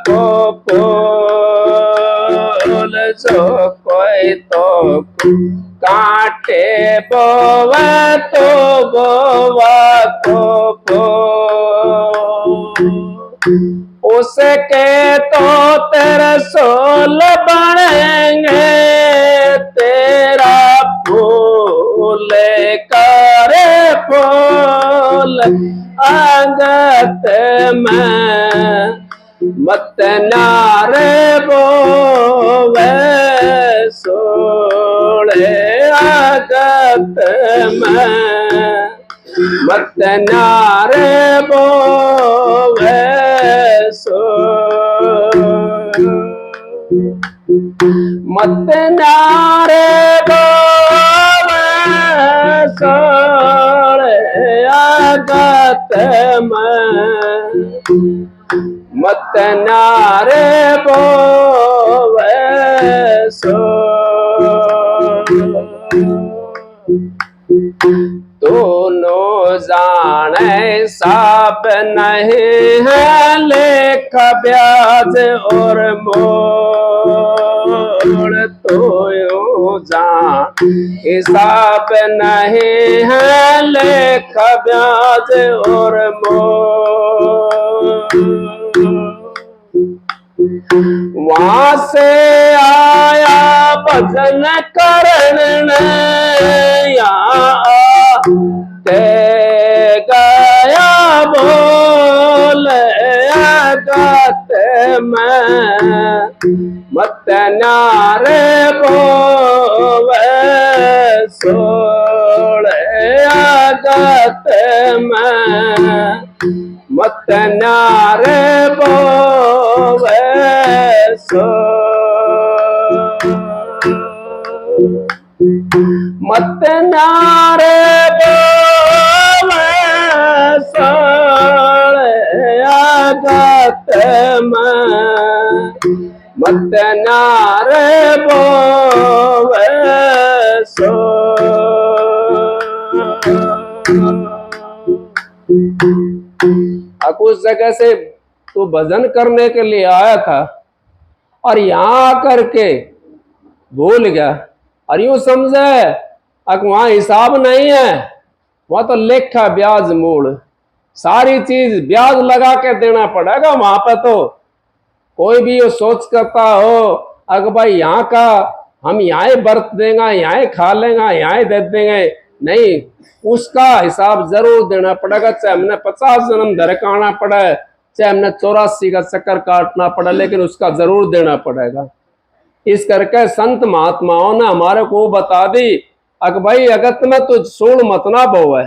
[SPEAKER 2] को फूल जो कोई तो काटे बोवे तो बोवा को फूल उसके तो तेरे सोल बनेंगे तेरा फूल करे फूल आगत में मत नारे बोवे सोड़े आगत में मत नारे बोवे सो मत नारे बोवे सोड़े आगत में मत नारे बोवे सो दोनों जाने साब नहीं है लेख ब्याज और मोड़ तो यूं जान हिसाब नहीं है लेख ब्याज और मोड़ वहां से आया भजन करण ते गया बोल आगत में मत न्यारे बोवे सोले आगत में, मत न्यारे बोवे सो, मत न्यारे बोवे सोले आगत में, मत न्यारे बोवे सो। उस जगह से तू भजन करने के लिए आया था और यहां आकर के भूल गया, और यूं समझे वहां हिसाब नहीं है, वहां तो लेखा ब्याज मूल, सारी चीज ब्याज लगा के देना पड़ेगा वहां पे। तो कोई भी ये सोच करता हो अगर भाई यहाँ का हम यहाँ बरत देंगे, यहाँ खा लेंगे, यहाँ दे देंगे, नहीं, उसका हिसाब जरूर देना पड़ेगा। चाहे हमने 50 जन्म धर के आना पड़े, चाहे हमने 84 का चक्कर काटना पड़े, लेकिन उसका जरूर देना पड़ेगा। इस करके संत महात्माओं ने हमारे को बता दी अक भाई अगत में तो सूल मत ना बोवे,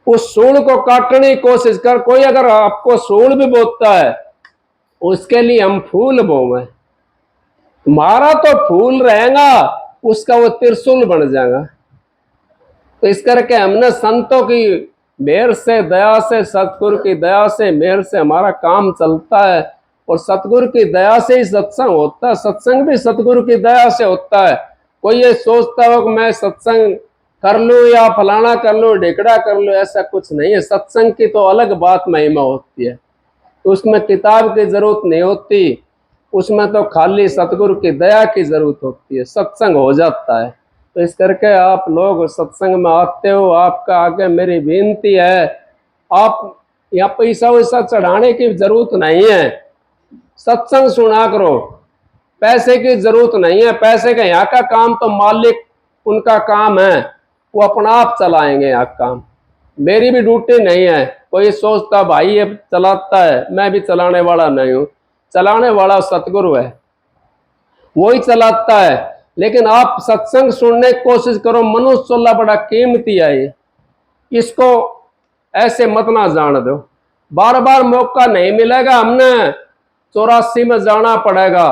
[SPEAKER 2] उस सूल को काटने की कोशिश कर। कोई अगर आपको सूल भी बोता है उसके लिए हम फूल बोवे, हमारा तो फूल रहेगा, उसका वो त्रिशूल बन जाएगा। तो इस करके हमने संतों की मेहर से, दया से, सतगुरु की दया से, मेहर से हमारा काम चलता है, और सतगुरु की दया से ही सत्संग होता है। सत्संग भी सतगुरु की दया से होता है। कोई ये सोचता हो कि मैं सत्संग कर लूं या फलाना कर लूं, ढेकड़ा कर लूं, ऐसा कुछ नहीं है। सत्संग की तो अलग बात महिमा होती है, उसमें किताब की जरूरत नहीं होती, उसमें तो खाली सतगुरु की दया की जरूरत होती है, सत्संग हो जाता है। तो इस करके आप लोग सत्संग में आते हो, आपका आगे मेरी विनती है, आप यहाँ पैसा वैसा चढ़ाने की जरूरत नहीं है, सत्संग सुना करो, पैसे की जरूरत नहीं है। पैसे का यहाँ का काम तो मालिक उनका काम है, वो अपना आप चलाएंगे यहाँ काम, मेरी भी ड्यूटी नहीं है। कोई सोचता भाई ये चलाता है, मैं भी चलाने वाला नहीं हूँ, चलाने वाला सतगुरु है, वो ही चलाता है। लेकिन आप सत्संग सुनने की कोशिश करो, मनुष्य सोला बड़ा कीमती है ये, इसको ऐसे मत ना जान दो। बार बार मौका नहीं मिलेगा, हमने 84 में जाना पड़ेगा।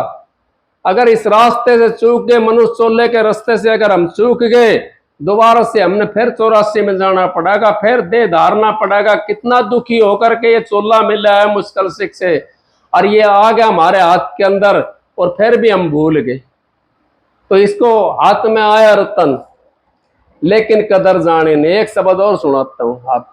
[SPEAKER 2] अगर इस रास्ते से चूक गए, मनुष्य सोले के रास्ते से अगर हम चूक गए, दोबारा से हमने फिर 84 में जाना पड़ेगा, फिर देह धारना पड़ेगा। कितना दुखी होकर के ये चोला मिला है मुश्किल से, और ये आ गया हमारे हाथ के अंदर, और फिर भी हम भूल गए। तो इसको हाथ में आया रतन, लेकिन कदर जाने ने। एक शब्द और सुनाता हूं आप,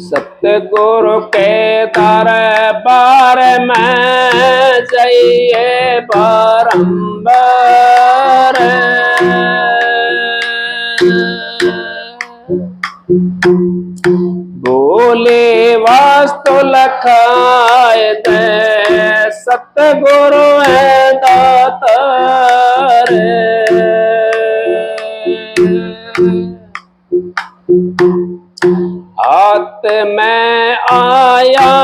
[SPEAKER 2] सतगुरु के दरबार में जाइए बारंबार, बोले वास्तु लखाए दे, सतगुरु है दातार। हाथ में आया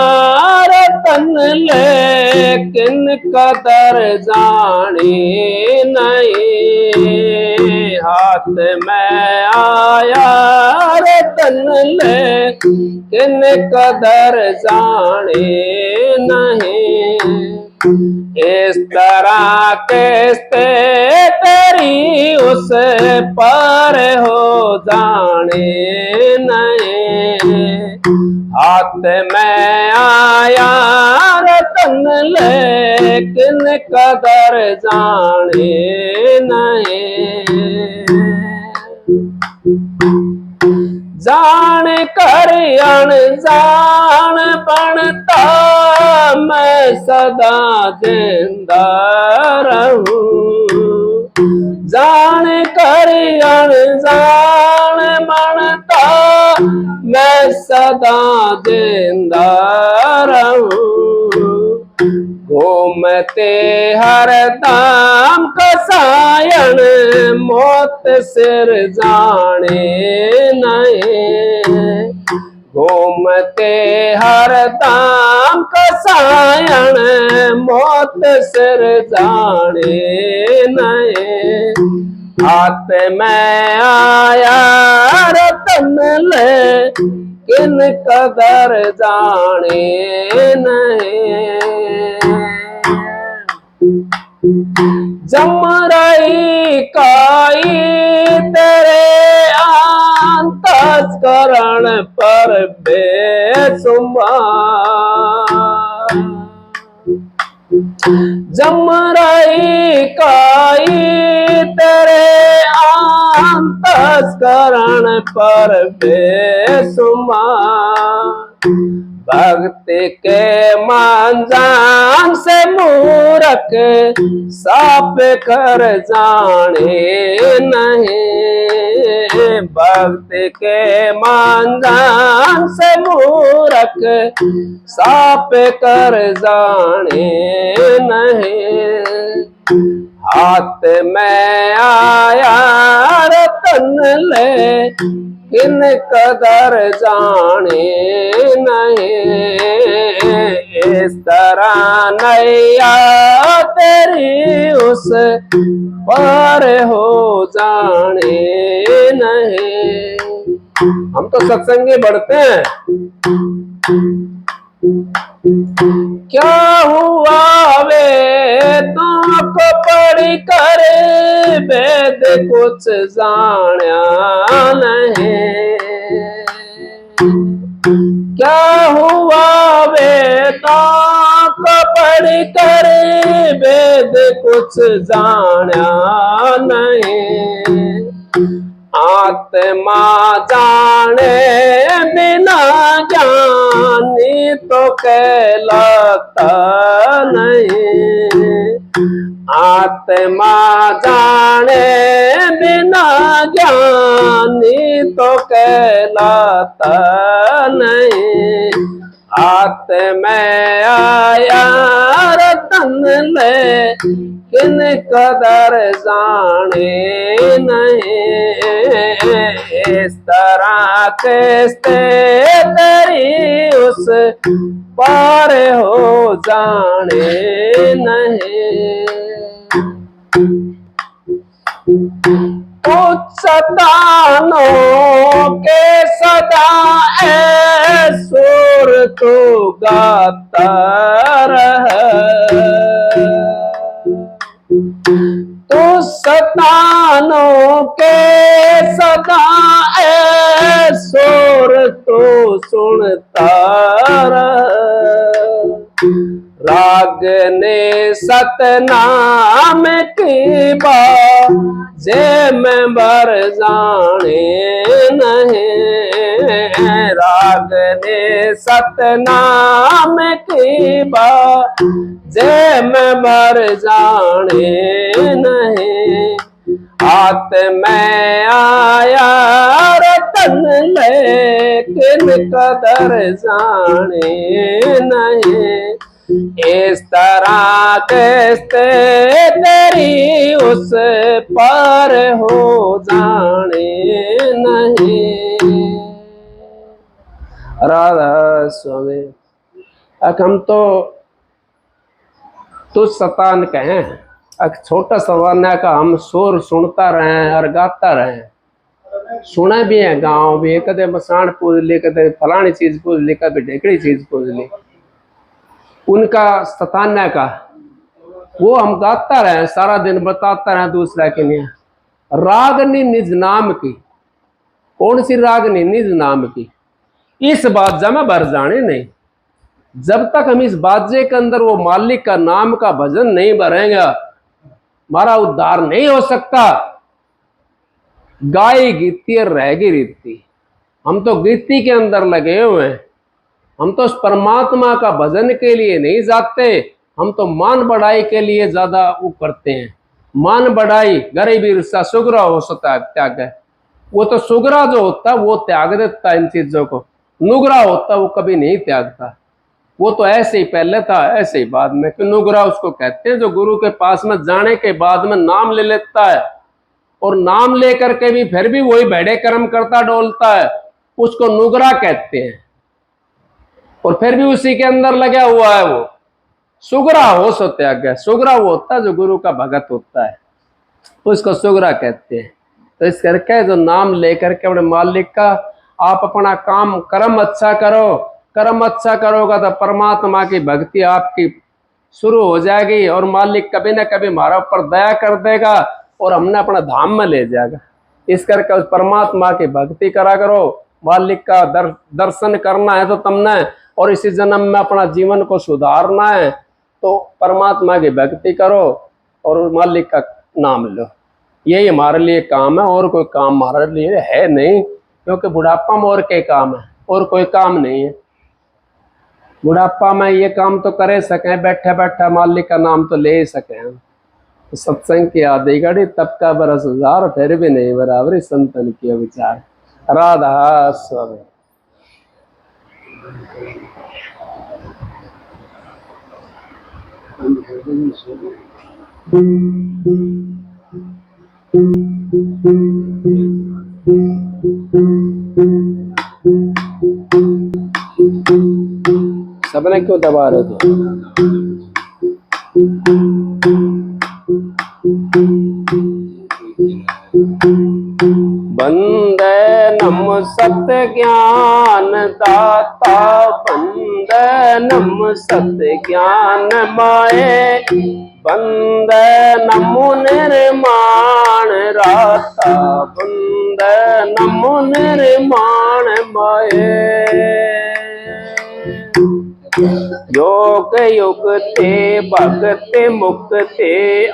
[SPEAKER 2] रतन लेकिन कदर जाने नहीं, हाथ में आया रतन लेकिन कदर जाने नहीं। इस तरह कैसे तेरी उस पर हो जाने नहीं, हाथ में आया रतन लेकिन कदर जाने नहीं। जान कर अनजान बनता मैं सदा जिंदा रहूं, जान कर अनजान बनता मैं सदा जिंदा रहूं। घूमते हर दाम कसायन मौत सिर जाने नहीं। घूमते हर दाम कसायन मौत सिर जाने नहीं। हाथ में आया रतन ले किन कदर जाने नहीं। जमराई काई तेरे अंतस्करण पर बेसुमार। जमराई काई तेरे अंतस्करण पर बेसुमार। भक्ति के मांझान से मूरख साप कर जाने नहीं। भक्ति के मांझान से मूरख साप कर जाने नहीं। हाथ में आया रतन ले किन कदर जाने नहीं। इस तरह नैया तेरी उस पार हो जाने नहीं। हम तो सत्संगी बढ़ते हैं। क्या हुआ वे तुमको पढ़ी करे वेद कुछ जाना नहीं। क्या हुआ वे तुमको पढ़ी करे वेद कुछ जाना नहीं। आत्मा जाने बिना ज्ञानी तो कहलाता नहीं। आत्मा जाने बिना ज्ञानी तो कहलाता नहीं। आत्मा आया रतन ले किन कदर जाने नहीं। इस तरह किस्ते तेरी उस पार हो जाने नहीं। उच्चतानों के सदा सुर तो गाता रहे। तो सतानों के सदा सुर तो सुनता रहे। राग ने सतनाम की बाजे में बर जाने नहीं। राग ने सतनाम की बाजे में बर जाने नहीं। हाथ में आया रतन लेकिन कदर जाने नहीं। इस तरह किस्ते तेरी उस पार हो जाने नहीं। राधा स्वामी हम तो तुझ सतान कहें छोटा सवाना का हम शोर सुनता रहे और गाता रहे। सुना भी है गाँव भी कदे मसाण पूज ली कदे फलानी चीज पूज ली कदे ढेकड़ी चीज पूज ली। उनका सताना का वो हम गाता रहे सारा दिन बताता रहे दूसरा के लिए। रागनी निज नाम की कौन सी रागनी निज नाम की इस बाजा में भर जाने नहीं। जब तक हम इस बाजे के अंदर वो मालिक का नाम का भजन नहीं भरेंगे हमारा उद्धार नहीं हो सकता। गाय गीती और रहेगी रीति। हम तो गीती के अंदर लगे हुए हैं। हम तो उस परमात्मा का भजन के लिए नहीं जाते। हम तो मान बढ़ाई के लिए ज्यादा वो करते हैं। मान बढ़ाई गरीबी ईर्ष्या सुगरा हो सकता है त्याग है। वो तो सुगरा जो होता है वो त्याग देता है इन चीजों को। नुगरा होता है वो कभी नहीं त्यागता। वो तो ऐसे ही पहले था, ऐसे ही बाद में। कि नुगरा उसको कहते हैं जो गुरु के पास में जाने के बाद में नाम ले लेता है और नाम लेकर के भी फिर भी वही भेड़े कर्म करता डोलता है, उसको नुगरा कहते हैं। और फिर भी उसी के अंदर लगा हुआ है वो सुगरा हो सत्याग्रह। सुगरा वो होता है जो गुरु का भगत होता है, तो इसको सुगरा कहते हैं। तो इस करके जो नाम लेकर के अपने मालिक का आप अपना काम कर्म अच्छा करो, कर्म अच्छा करोगा तो परमात्मा की भक्ति आपकी शुरू हो जाएगी और मालिक कभी ना कभी हमारा ऊपर दया कर देगा और हमने अपना धाम में ले जाएगा। इस करके उस परमात्मा की भक्ति करा करो। मालिक का दर्शन करना है तो तुमने, और इसी जन्म में अपना जीवन को सुधारना है तो परमात्मा की भक्ति करो और मालिक का नाम लो। यही हमारे लिए काम है, और कोई काम हमारे लिए है नहीं, क्योंकि बुढ़ापा में और के काम है, और कोई काम नहीं है। बुढ़ापा में ये काम तो करे सके, बैठे बैठे मालिक का नाम तो ले ही सके हम। तो सत्संग की आधी घड़ी तब का बरस हजार, फिर भी नहीं बराबरी संतन की विचार। राधा स्वामी। सबने क्यों दबा रहे थे? बंदे नम सत्य ज्ञान दाता, बंदे नम सत्य ज्ञान माए, बंदे नमो निर्माण राता, बंदे नमो निर्माण माए। योग युग ते भगत मुक्त ते